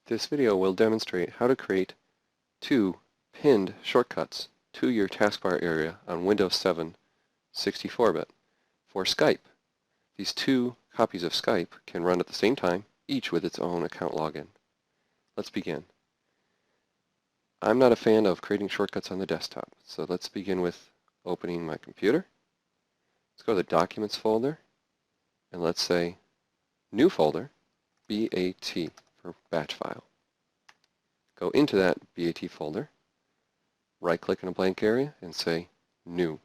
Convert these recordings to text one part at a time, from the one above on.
This video will demonstrate how to create two pinned shortcuts to your taskbar area on Windows 7 64-bit for Skype. These two copies of Skype can run at the same time, each with its own account login. Let's begin. I'm not a fan of creating shortcuts on the desktop, so let's begin with opening my computer. Let's go to the Documents folder, and let's say New Folder, BAT for batch file. Go into that BAT folder, right-click in a blank area, and say New.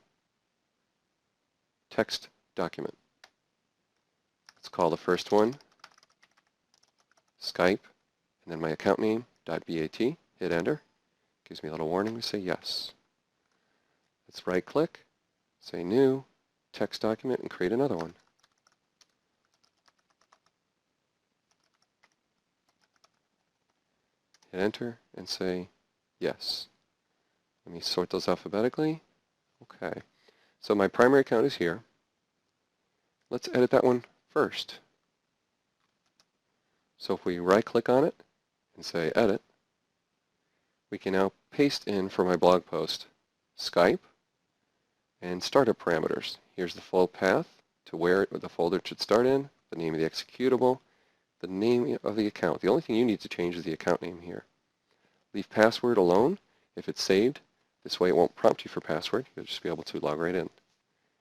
Text document. Let's call the first one Skype, and then my account name, .bat, hit Enter. Gives me a little warning to say yes. Let's right-click, say New, text document, and create another one. Hit Enter and say yes. Let me sort those alphabetically. Okay. So my primary account is here. Let's edit that one first. So if we right-click on it and say Edit, we can now paste in for my blog post Skype and startup parameters. Here's the full path to where the folder should start in, the name of the executable, the name of the account. The only thing you need to change is the account name here. Leave password alone if it's saved. This way it won't prompt you for password. You'll just be able to log right in.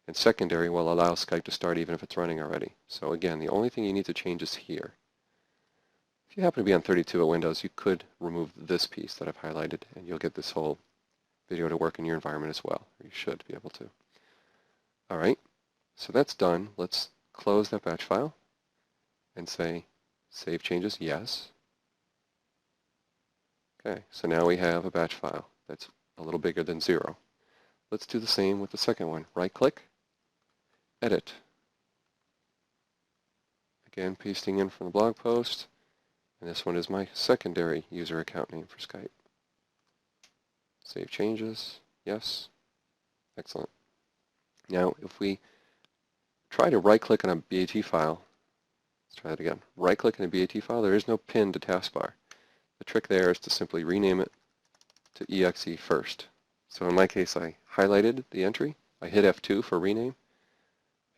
And secondary will allow Skype to start even if it's running already. So again, the only thing you need to change is here. If you happen to be on 32-bit Windows, you could remove this piece that I've highlighted, and you'll get this whole video to work in your environment as well. Or you should be able to. All right, so that's done. Let's close that batch file and say Save Changes, Yes. Okay, so now we have a batch file that's a little bigger than 0. Let's do the same with the second one. Right-click, Edit. Again, pasting in from the blog post. And this one is my secondary user account name for Skype. Save changes, yes. Excellent. Now, if we try to right-click on a BAT file, let's try that again. Right-click on a BAT file, there is no pin to taskbar. The trick there is to simply rename it to exe first. So in my case, I highlighted the entry. I hit F2 for rename.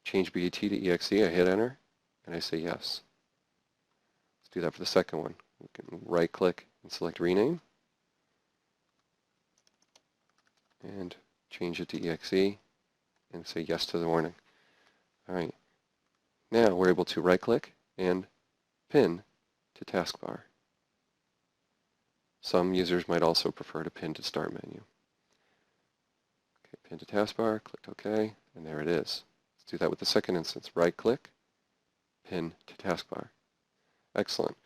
I change BAT to exe. I hit Enter, and I say yes. Do that for the second one. We can right-click and select Rename and change it to exe and say yes to the warning. All right. Now we're able to right-click and pin to taskbar. Some users might also prefer to pin to start menu. Okay, pin to taskbar, click OK, and there it is. Let's do that with the second instance. Right-click, pin to taskbar. Excellent.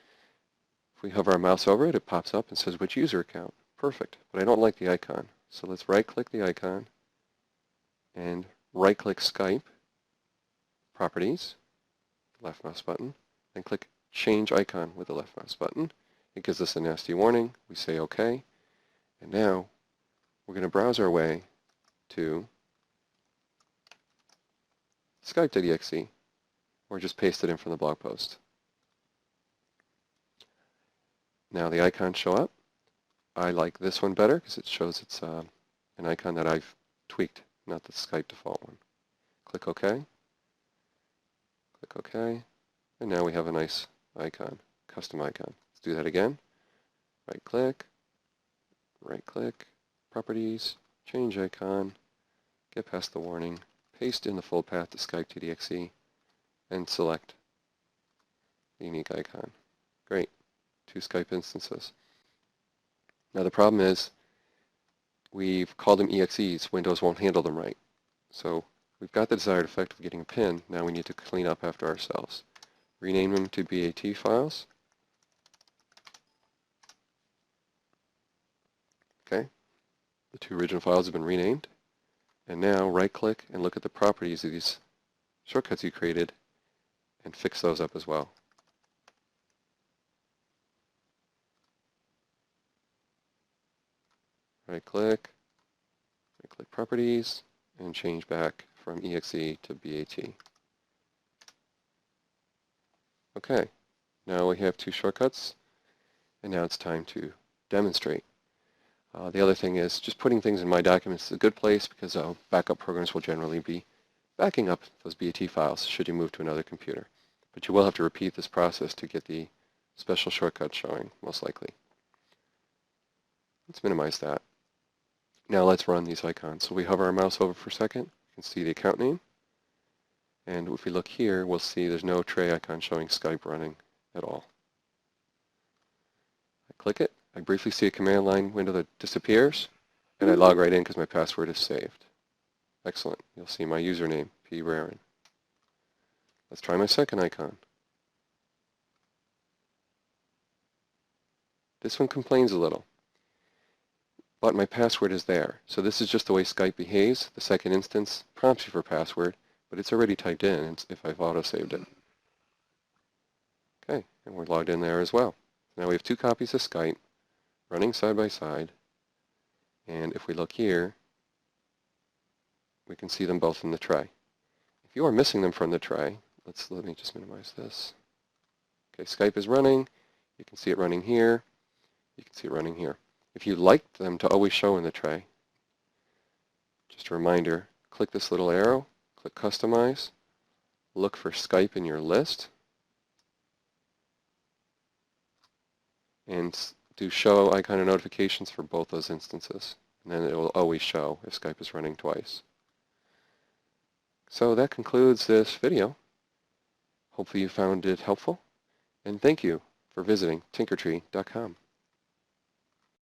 If we hover our mouse over it, it pops up and says which user account. Perfect. But I don't like the icon. So let's right-click the icon and right-click Skype, Properties, left mouse button, and click Change Icon with the left mouse button. It gives us a nasty warning. We say OK. And now we're going to browse our way to Skype.exe, or just paste it in from the blog post. Now the icons show up. I like this one better because it shows it's an icon that I've tweaked, not the Skype default one. Click OK. Click OK. And now we have a nice icon, custom icon. Let's do that again. Right-click, Properties, Change Icon, get past the warning, paste in the full path to Skype.exe, and select the unique icon. Great. 2 Skype instances. Now the problem is we've called them EXEs. Windows won't handle them right. So we've got the desired effect of getting a pin. Now we need to clean up after ourselves. Rename them to BAT files. Okay. The 2 original files have been renamed. And now right-click and look at the properties of these shortcuts you created and fix those up as well. Right-click Properties, and change back from exe to BAT. Okay, now we have 2 shortcuts, And now it's time to demonstrate. The other thing is just putting things in My Documents is a good place because backup programs will generally be backing up those BAT files should you move to another computer. But you will have to repeat this process to get the special shortcut showing, most likely. Let's minimize that. Now let's run these icons. So we hover our mouse over for a second. You can see the account name. And if we look here, we'll see there's no tray icon showing Skype running at all. I click it. I briefly see a command line window that disappears. And I log right in because my password is saved. Excellent. You'll see my username, P. Rarin. Let's try my second icon. This one complains a little, but my password is there. So this is just the way Skype behaves. The second instance prompts you for password, but it's already typed in if I've auto-saved it. Okay, and we're logged in there as well. Now we have 2 copies of Skype running side by side, and if we look here, we can see them both in the tray. If you are missing them from the tray, let me just minimize this. Okay, Skype is running. You can see it running here. You can see it running here. If you'd like them to always show in the tray, just a reminder, click this little arrow, click Customize, look for Skype in your list, and do Show Icon of Notifications for both those instances. And then it will always show if Skype is running twice. So that concludes this video. Hopefully you found it helpful, and thank you for visiting tinkertree.com.